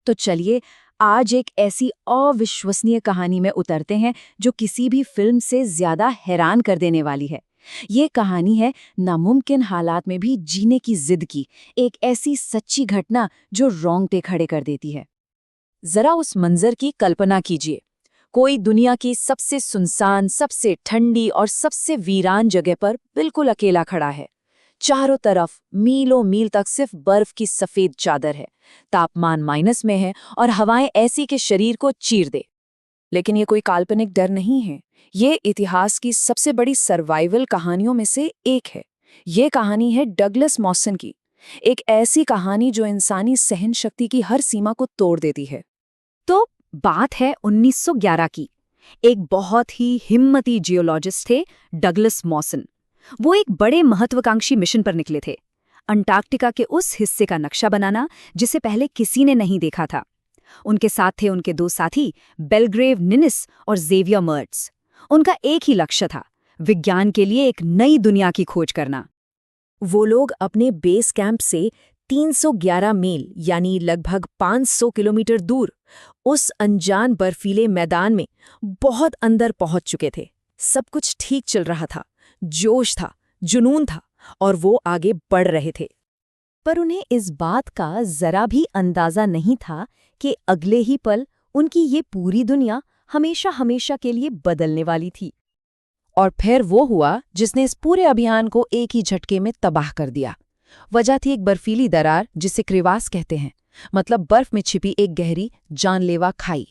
तो चलिए आज एक ऐसी अविश्वसनीय कहानी में उतरते हैं जो किसी भी फिल्म से ज्यादा हैरान कर देने वाली है। ये कहानी है नामुमकिन हालात में भी जीने की जिद की, एक ऐसी सच्ची घटना जो रोंगटे खड़े कर देती है। जरा उस मंजर की कल्पना कीजिए। कोई दुनिया की सबसे सुनसान, सबसे ठंडी और सबसे वीरान जगह पर बिल्कुल अकेला खड़ा है। चारों तरफ मीलों मील तक सिर्फ बर्फ की सफेद चादर है, तापमान माइनस में है और हवाएं ऐसी कि शरीर को चीर दे। लेकिन ये कोई काल्पनिक डर नहीं है, ये इतिहास की सबसे बड़ी सर्वाइवल कहानियों में से एक है। ये कहानी है डगलस मॉसन की, एक ऐसी कहानी जो इंसानी सहन शक्ति की हर सीमा को तोड़ देती है। तो बात है 1911 की। एक बहुत ही हिम्मती जियोलॉजिस्ट थे डगलस मॉसन। वो एक बड़े महत्वाकांक्षी मिशन पर निकले थे, अंटार्कटिका के उस हिस्से का नक्शा बनाना जिसे पहले किसी ने नहीं देखा था। उनके साथ थे उनके दो साथी बेलग्रेव निनिस और जेवियर मर्ट्स। उनका एक ही लक्ष्य था, विज्ञान के लिए एक नई दुनिया की खोज करना। वो लोग अपने बेस कैंप से 311 मील यानी लगभग 500 किलोमीटर दूर उस अनजान बर्फीले मैदान में बहुत अंदर पहुंच चुके थे। सब कुछ ठीक चल रहा था, जोश था, जुनून था और वो आगे बढ़ रहे थे। पर उन्हें इस बात का जरा भी अंदाजा नहीं था कि अगले ही पल उनकी ये पूरी दुनिया हमेशा हमेशा के लिए बदलने वाली थी। और फिर वो हुआ जिसने इस पूरे अभियान को एक ही झटके में तबाह कर दिया। वजह थी एक बर्फीली दरार जिसे क्रेवास कहते हैं, मतलब बर्फ में छिपी एक गहरी जानलेवा खाई।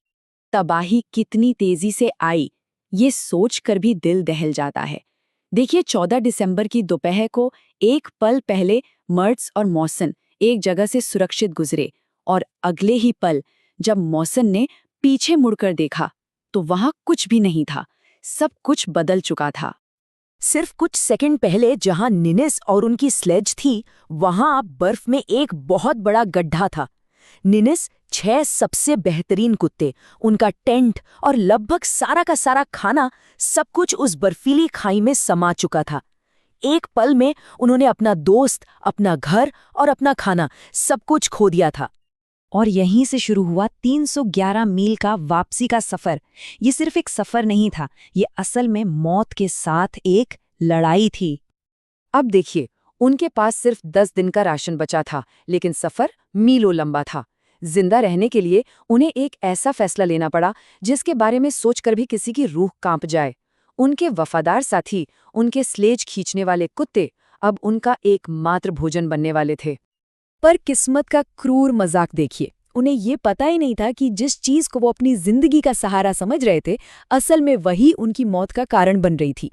तबाही कितनी तेजी से आई, ये सोचकर भी दिल दहल जाता है। देखिए, 14 दिसंबर की दोपहर को एक पल पहले मर्ट्स और मॉसन एक जगह से सुरक्षित गुजरे, और अगले ही पल जब मॉसन ने पीछे मुड़कर देखा तो वहां कुछ भी नहीं था। सब कुछ बदल चुका था। सिर्फ कुछ सेकंड पहले जहां निनिस और उनकी स्लेज थी, वहां बर्फ में एक बहुत बड़ा गड्ढा था। निनिस 6 सबसे बेहतरीन कुत्ते, उनका टेंट और लगभग सारा का सारा खाना, सब कुछ उस बर्फीली खाई में समा चुका था। एक पल में उन्होंने अपना दोस्त, अपना घर और अपना खाना सब कुछ खो दिया था। और यहीं से शुरू हुआ 311 मील का वापसी का सफर। ये सिर्फ एक सफर नहीं था, ये असल में मौत के साथ एक लड़ाई थी। अब देखिए, उनके पास सिर्फ 10 दिन का राशन बचा था, लेकिन सफर मीलों लंबा था। जिंदा रहने के लिए उन्हें एक ऐसा फैसला लेना पड़ा जिसके बारे में सोचकर भी किसी की रूह कांप जाए। उनके वफादार साथी, उनके स्लेज खींचने वाले कुत्ते, अब उनका एकमात्र भोजन बनने वाले थे। पर किस्मत का क्रूर मजाक देखिए, उन्हें ये पता ही नहीं था कि जिस चीज को वो अपनी जिंदगी का सहारा समझ रहे थे, असल में वही उनकी मौत का कारण बन रही थी।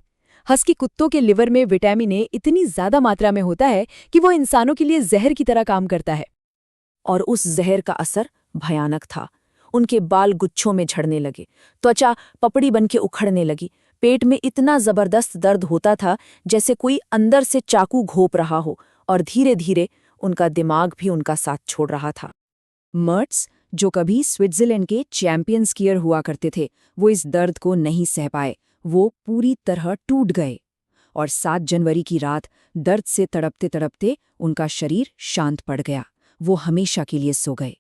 हस्की कुत्तों के लिवर में विटामिन ए इतनी ज्यादा मात्रा में होता है कि वो इंसानों के लिए जहर की तरह काम करता है। और उस जहर का असर भयानक था। उनके बाल गुच्छों में झड़ने लगे, त्वचा पपड़ी बन के उखड़ने लगी, पेट में इतना जबरदस्त दर्द होता था जैसे कोई अंदर से चाकू घोंप रहा हो, और धीरे धीरे उनका दिमाग भी उनका साथ छोड़ रहा था। मर्ट्स, जो कभी स्विट्जरलैंड के चैंपियन स्कीयर हुआ करते थे, वो इस दर्द को नहीं सह पाए। वो पूरी तरह टूट गए, और 7 जनवरी की रात दर्द से तड़पते तड़पते उनका शरीर शांत पड़ गया। वो हमेशा के लिए सो गए।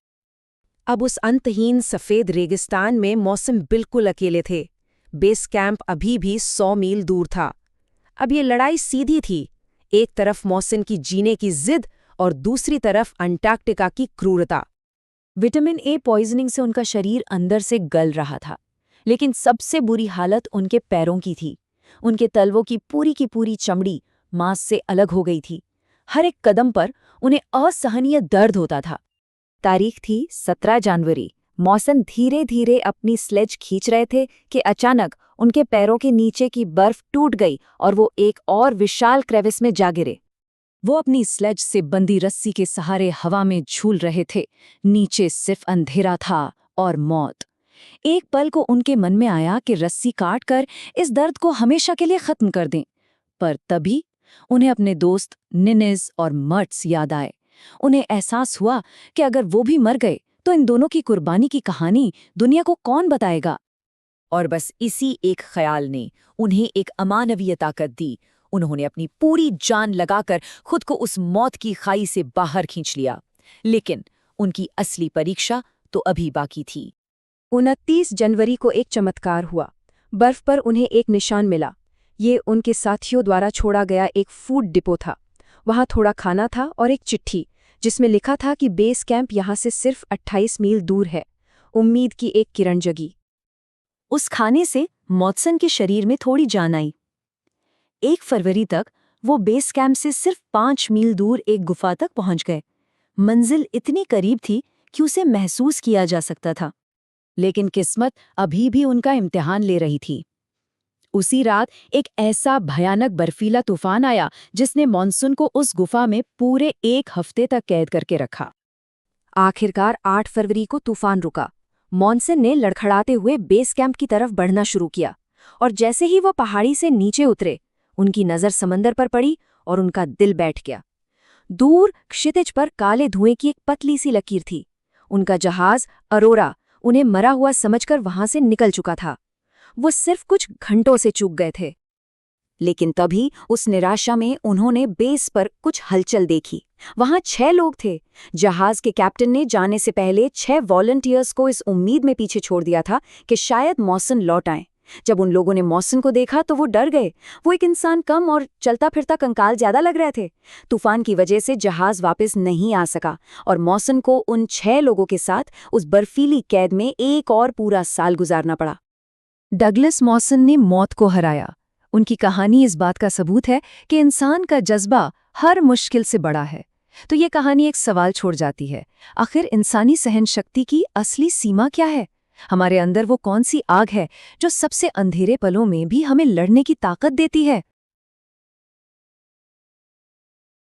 अब उस अंतहीन सफेद रेगिस्तान में मौसम बिल्कुल अकेले थे। बेस कैंप अभी भी 100 मील दूर था। अब ये लड़ाई सीधी थी, एक तरफ मौसम की जीने की जिद और दूसरी तरफ अंटार्कटिका की क्रूरता। विटामिन ए पॉइजनिंग से उनका शरीर अंदर से गल रहा था, लेकिन सबसे बुरी हालत उनके पैरों की थी। उनके तलवों की पूरी चमड़ी मांस से अलग हो गई थी। हर एक कदम पर उन्हें असहनीय दर्द होता था। तारीख थी 17 जनवरी। मौसम धीरे धीरे अपनी स्लेज खींच रहे थे कि अचानक उनके पैरों के नीचे की बर्फ टूट गई और वो एक और विशाल क्रेविस में जा गिरे। वो अपनी स्लेज से बंधी रस्सी के सहारे हवा में झूल रहे थे। नीचे सिर्फ अंधेरा था और मौत। एक पल को उनके मन में आया कि रस्सी काटकर इस दर्द को हमेशा के लिए खत्म कर दें, पर तभी उन्हें अपने दोस्त निनिस और मर्ट्स याद आए। उन्हें एहसास हुआ कि अगर वो भी मर गए तो इन दोनों की कुर्बानी की कहानी दुनिया को कौन बताएगा। और बस इसी एक ख्याल ने उन्हें एक अमानवीय ताकत दी। उन्होंने अपनी पूरी जान लगाकर खुद को उस मौत की खाई से बाहर खींच लिया। लेकिन उनकी असली परीक्षा तो अभी बाकी थी। 29 जनवरी को एक चमत्कार हुआ। बर्फ पर उन्हें एक निशान मिला। ये उनके साथियों द्वारा छोड़ा गया एक फूड डिपो था। वहाँ थोड़ा खाना था और एक चिट्ठी जिसमें लिखा था कि बेस कैंप यहाँ से सिर्फ 28 मील दूर है। उम्मीद की एक किरण जगी। उस खाने से मॉटसन के शरीर में थोड़ी जान आई। 1 फरवरी तक वो बेस कैंप से सिर्फ 5 मील दूर एक गुफा तक पहुंच गए। मंजिल इतनी करीब थी कि उसे महसूस किया जा सकता था। लेकिन किस्मत अभी भी उनका इम्तिहान ले रही थी। उसी रात एक ऐसा भयानक बर्फीला तूफान आया जिसने मॉनसून को उस गुफा में पूरे 1 हफ्ते तक कैद करके रखा। आखिरकार 8 फरवरी को तूफान रुका। मॉनसन ने लड़खड़ाते हुए बेस कैंप की तरफ बढ़ना शुरू किया और जैसे ही वो पहाड़ी से नीचे उतरे, उनकी नज़र समंदर पर पड़ी और उनका दिल बैठ गया। दूर क्षितिज पर काले धुएं की एक पतली सी लकीर थी। उनका जहाज अरोरा उन्हें मरा हुआ समझकर वहां से निकल चुका था। वो सिर्फ कुछ घंटों से चूक गए थे। लेकिन तभी उस निराशा में उन्होंने बेस पर कुछ हलचल देखी। वहां 6 लोग थे। जहाज के कैप्टन ने जाने से पहले 6 वॉलंटियर्स को इस उम्मीद में पीछे छोड़ दिया था कि शायद मॉसन लौट आए। जब उन लोगों ने मॉसन को देखा तो वो डर गए। वो एक इंसान कम और चलता फिरता कंकाल ज्यादा लग रहे थे। तूफान की वजह से जहाज वापस नहीं आ सका और मॉसन को उन 6 लोगों के साथ उस बर्फीली कैद में एक और पूरा साल गुजारना पड़ा। डगलस मॉसन ने मौत को हराया। उनकी कहानी इस बात का सबूत है कि इंसान का जज्बा हर मुश्किल से बड़ा है। तो ये कहानी एक सवाल छोड़ जाती है, आखिर इंसानी सहन शक्ति की असली सीमा क्या है? हमारे अंदर वो कौन सी आग है जो सबसे अंधेरे पलों में भी हमें लड़ने की ताकत देती है?